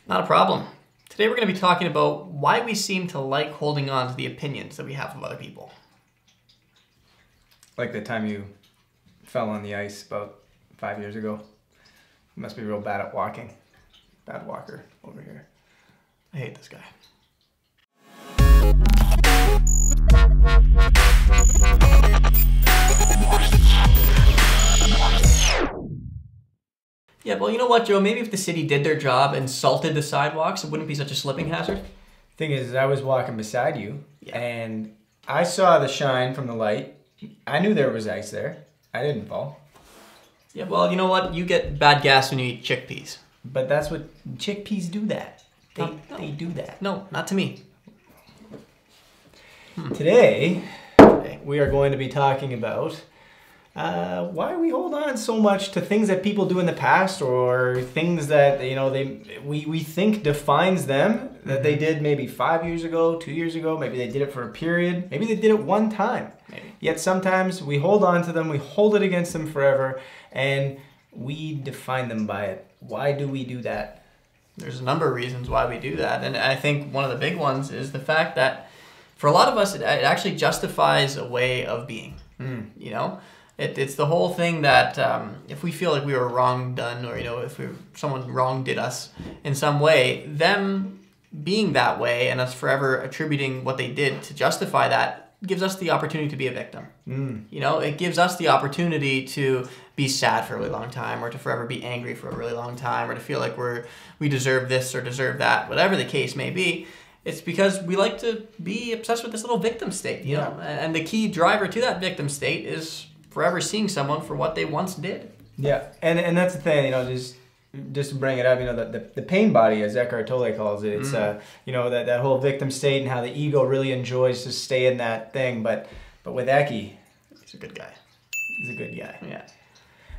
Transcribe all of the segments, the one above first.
Not a problem. Today we're going to be talking about why we seem to like holding on to the opinions that we have of other people. Like the time you fell on the ice about 5 years ago. You must be real bad at walking. Bad walker over here. I hate this guy. Yeah, well, you know what, Joe? Maybe if the city did their job and salted the sidewalks, it wouldn't be such a slipping hazard. Thing is, I was walking beside you, Yeah. and I saw the shine from the light. I knew there was ice there. I didn't fall. Yeah, well, you know what? You get bad gas when you eat chickpeas. But that's what chickpeas do that. No. They do that. No, not to me. Today, we are going to be talking about why we hold on so much to things that people do in the past, or things that we think defines them, that they did maybe 5 years ago, 2 years ago, maybe they did it for a period, maybe they did it one time. Maybe. Yet sometimes we hold on to them, we hold it against them forever, and we define them by it. Why do we do that? There's a number of reasons why we do that, and I think one of the big ones is the fact that for a lot of us, it actually justifies a way of being. You know, it's the whole thing that if we feel like we were wrong done, or if someone wrong did us in some way, them being that way and us forever attributing what they did to justify that gives us the opportunity to be a victim. You know, it gives us the opportunity to be sad for a really long time, or to forever be angry for a really long time, or to feel like we deserve this or deserve that, whatever the case may be. It's because we like to be obsessed with this little victim state, you know? And the key driver to that victim state is forever seeing someone for what they once did. Yeah, and that's the thing, just to bring it up, the pain body, as Eckhart Tolle calls it, it's that whole victim state, and how the ego really enjoys to stay in that thing. But with Ecki, He's a good guy. he's a good guy. Yeah.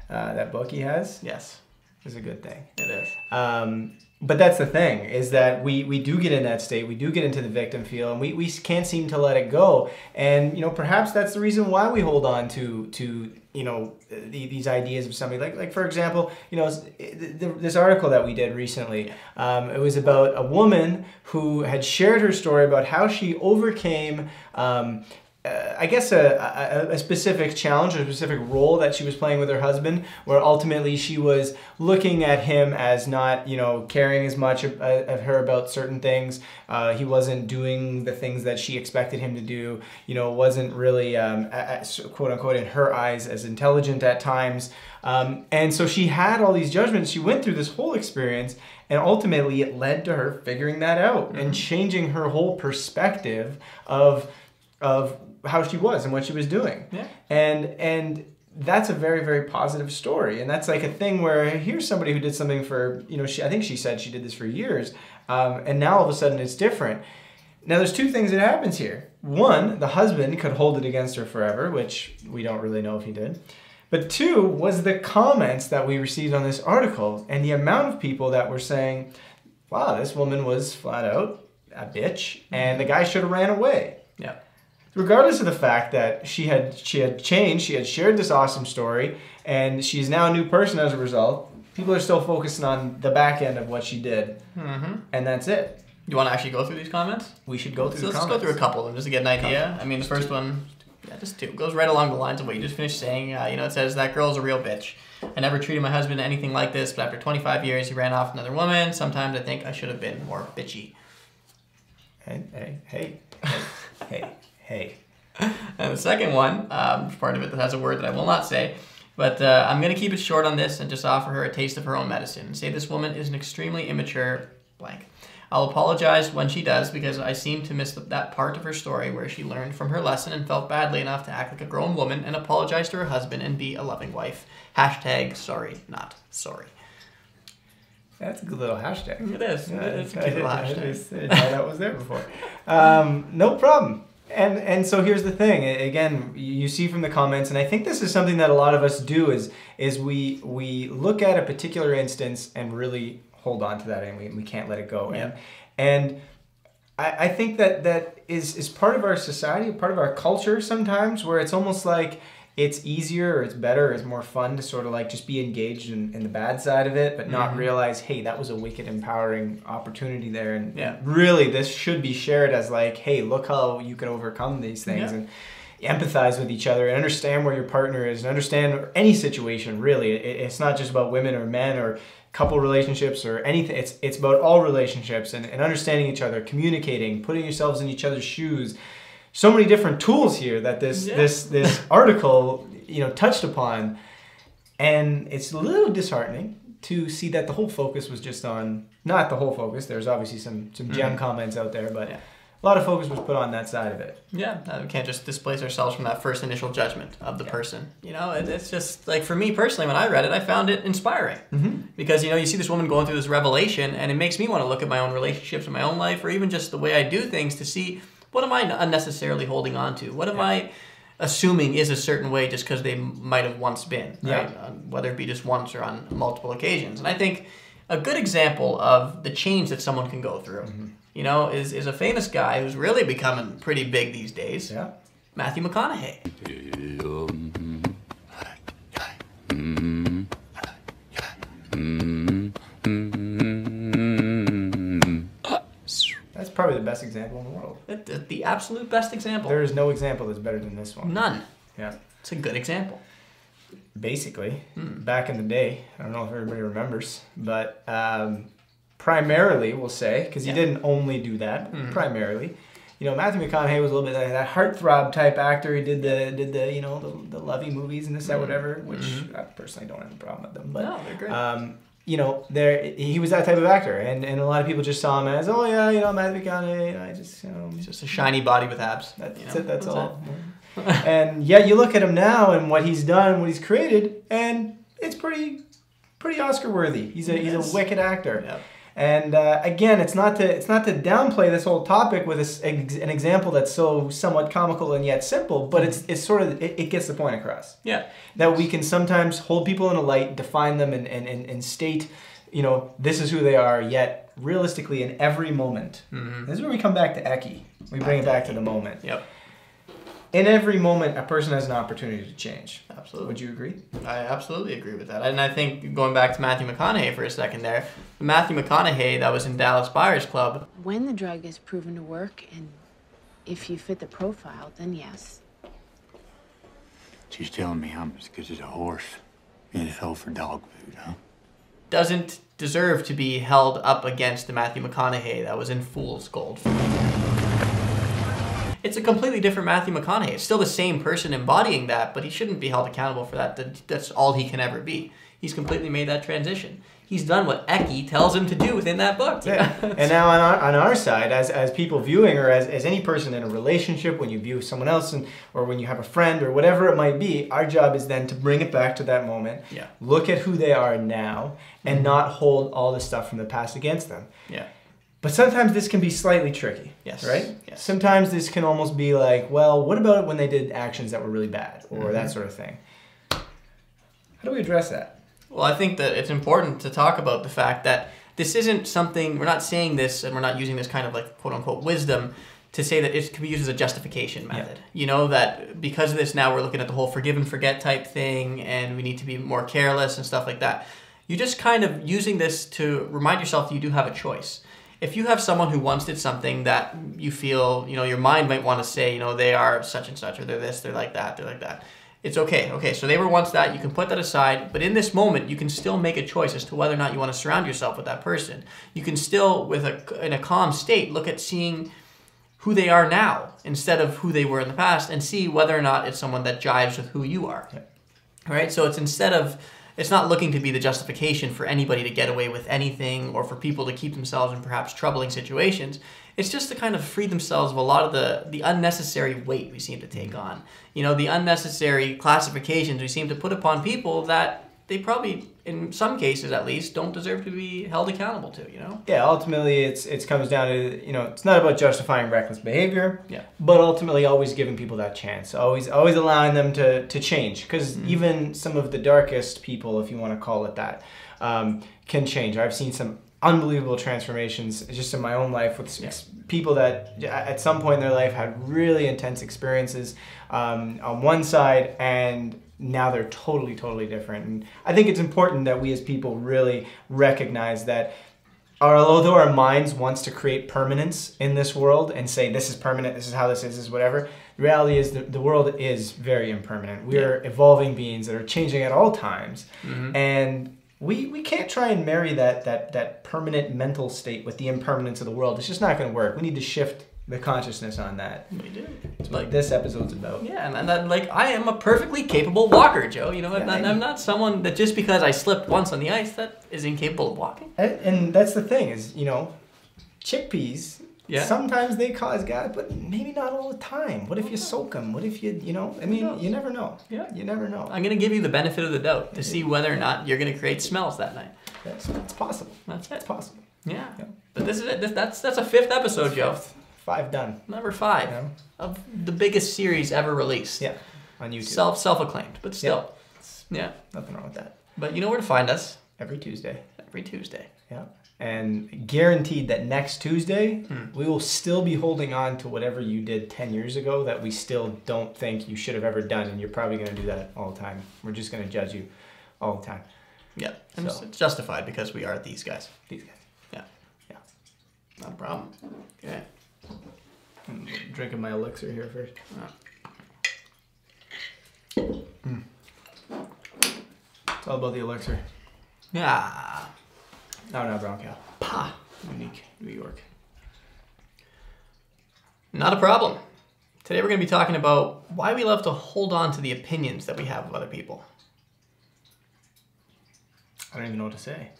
That book he has Yes, is a good thing. it is. But that's the thing, is that we do get in that state, we do get into the victim feel, and we can't seem to let it go. And perhaps that's the reason why we hold on to these ideas of somebody. Like for example, this article that we did recently, it was about a woman who had shared her story about how she overcame I guess a specific challenge, or a specific role that she was playing with her husband, where ultimately she was looking at him as not, caring as much of her about certain things. He wasn't doing the things that she expected him to do, wasn't really, quote unquote, in her eyes, as intelligent at times. And so she had all these judgments. She went through this whole experience, and ultimately it led to her figuring that out and changing her whole perspective of how she was and what she was doing. Yeah. And that's a very, very positive story. And that's like a thing where here's somebody who did something for, I think she said she did this for years, and now all of a sudden it's different. Now there's two things that happens here. One, the husband could hold it against her forever, which we don't really know if he did. But two was the comments that we received on this article, and the amount of people that were saying, wow, this woman was flat out a bitch, and the guy should have ran away. Yeah. Regardless of the fact that she had changed, she had shared this awesome story, and she's now a new person as a result, people are still focusing on the back end of what she did, and that's it. You want to actually go through these comments? We should go through the Let's comments. go through a couple of them just to get an idea. I mean, the first one, just two, goes right along the lines of what you just finished saying. It says, that girl's a real bitch. I never treated my husband anything like this, but after 25 years, he ran off with another woman. Sometimes I think I should have been more bitchy. Hey. And the second one, part of it that has a word that I will not say, but I'm going to keep it short on this and just offer her a taste of her own medicine and say this woman is an extremely immature blank. I'll apologize when she does, because I seem to miss that part of her story where she learned from her lesson and felt badly enough to act like a grown woman and apologize to her husband and be a loving wife. # sorry, not sorry. That's a good little hashtag. It is. It's a cute little hashtag. I didn't know that was there before. No problem. And so here's the thing. Again, you see from the comments, and I think this is something that a lot of us do, is we look at a particular instance and really hold on to that, and we can't let it go. Yeah. And I think that is part of our society, part of our culture sometimes, where it's almost like it's easier or it's better or it's more fun to sort of like just be engaged in the bad side of it, but not realize, hey, that was a wicked empowering opportunity there. And really this should be shared as like, hey, look how you can overcome these things and empathize with each other and understand where your partner is and understand any situation, really. It's not just about women or men or couple relationships or anything. It's about all relationships and understanding each other, communicating, putting yourselves in each other's shoes. So many different tools here that this article, you know, touched upon, and it's a little disheartening to see that the whole focus was just on, not the whole focus, there's obviously some gem comments out there, but a lot of focus was put on that side of it. Yeah, we can't just displace ourselves from that first initial judgment of the person. You know, it's just like, for me personally, when I read it, I found it inspiring. Because, you know, you see this woman going through this revelation, and it makes me want to look at my own relationships in my own life, or even just the way I do things, to see, what am I unnecessarily holding on to? What am I assuming is a certain way just because they might have once been, right? Whether it be just once or on multiple occasions. And I think a good example of the change that someone can go through, you know, is a famous guy who's really becoming pretty big these days, Matthew McConaughey. That's probably the best example in the world. The absolute best example. There is no example that's better than this one. None. Yeah. It's a good example. Basically, back in the day, I don't know if everybody remembers, but primarily, we'll say, because he didn't only do that, primarily, you know, Matthew McConaughey was a little bit like that heartthrob type actor. He did the you know, the lovey movies and this, that, whatever, which I personally don't have a problem with them. But, no, they're great. You know, he was that type of actor, and a lot of people just saw him as, oh yeah, you know, Matthew McConaughey, you know, he's just a shiny body with abs. That's all. And yeah, you look at him now and what he's done, what he's created, and it's pretty Oscar worthy. He's a wicked actor. Yep. And again, it's not to downplay this whole topic with an example that's so somewhat comical and yet simple, but it's sort of, it gets the point across. Yeah. That we can sometimes hold people in a light, define them, and state, you know, this is who they are, yet realistically in every moment. This is where we come back to Eki. We bring it back to the moment. Yep. In every moment, a person has an opportunity to change. Absolutely. Would you agree? I absolutely agree with that. And I think, going back to Matthew McConaughey for a second there, Matthew McConaughey that was in Dallas Buyers Club. When the drug is proven to work, and if you fit the profile, then yes. She's telling me I'm as good as a horse being held for dog food, huh? Doesn't deserve to be held up against the Matthew McConaughey that was in Fool's Gold. It's a completely different Matthew McConaughey. It's still the same person embodying that, but he shouldn't be held accountable for that. That's all he can ever be. He's completely made that transition. He's done what Eki tells him to do within that book. Yeah. And now on our side, as people viewing, or as any person in a relationship, when you view someone else, or when you have a friend, or whatever it might be, our job is then to bring it back to that moment, look at who they are now, and not hold all the stuff from the past against them. Yeah. But sometimes this can be slightly tricky, right? Yes. Sometimes this can almost be like, well, what about when they did actions that were really bad, or that sort of thing? How do we address that? Well, I think that it's important to talk about the fact that this isn't something, we're not saying this, and we're not using this kind of like quote-unquote wisdom to say that it can be used as a justification method. You know, that because of this now we're looking at the whole forgive and forget type thing, and we need to be more careless and stuff like that. You're just kind of using this to remind yourself that you do have a choice. If you have someone who once did something that you feel, you know, your mind might want to say, you know, they are such and such, or they're this, they're like that, they're like that. It's okay. Okay, so they were once that, you can put that aside, but in this moment, you can still make a choice as to whether or not you want to surround yourself with that person. You can still, in a calm state, look at seeing who they are now instead of who they were in the past, and see whether or not it's someone that jives with who you are. Right? So it's not looking to be the justification for anybody to get away with anything, or for people to keep themselves in perhaps troubling situations. It's just to kind of free themselves of a lot of the unnecessary weight we seem to take on. You know, the unnecessary classifications we seem to put upon people that they probably, in some cases at least, don't deserve to be held accountable to, you know? Yeah, ultimately it comes down to, you know, it's not about justifying reckless behavior, but ultimately always giving people that chance, always allowing them to change, because even some of the darkest people, if you want to call it that, can change. I've seen some unbelievable transformations just in my own life with people that at some point in their life had really intense experiences on one side, and now they're totally different. And I think it's important that we as people really recognize that although our minds wants to create permanence in this world and say this is permanent, this is how this is whatever, the reality is that the world is very impermanent. We are evolving beings that are changing at all times. And we can't try and marry that permanent mental state with the impermanence of the world. It's just not going to work. We need to shift the consciousness on that. We do. It's what this episode's about. Yeah, and that, like, I am a perfectly capable walker, Joe. You know, I'm not someone that just because I slipped once on the ice that is incapable of walking. And that's the thing is, you know, chickpeas, sometimes they cause God, but maybe not all the time. What if you soak them? What if you know, I mean, you never know. Yeah. You never know. I'm going to give you the benefit of the doubt to see whether or not you're going to create smells that night. It's possible. That's it. It's possible. Yeah. But this is it. That's a 5th episode, Joe. 5 done. Number 5 of the biggest series ever released. Yeah, on YouTube. Self-acclaimed, but still. Yeah. Nothing wrong with that. But you know where to find us. Every Tuesday. Every Tuesday. Yeah. And guaranteed that next Tuesday, we will still be holding on to whatever you did 10 years ago that we still don't think you should have ever done. And you're probably going to do that all the time. We're just going to judge you all the time. Yeah. And it's justified because we are these guys. These guys. Yeah. Yeah. Not a problem. Okay. I'm drinking my elixir here first. It's all about the elixir. Yeah. No, brown cow. Pa. Unique, New York. Not a problem. Today we're going to be talking about why we love to hold on to the opinions that we have of other people. I don't even know what to say.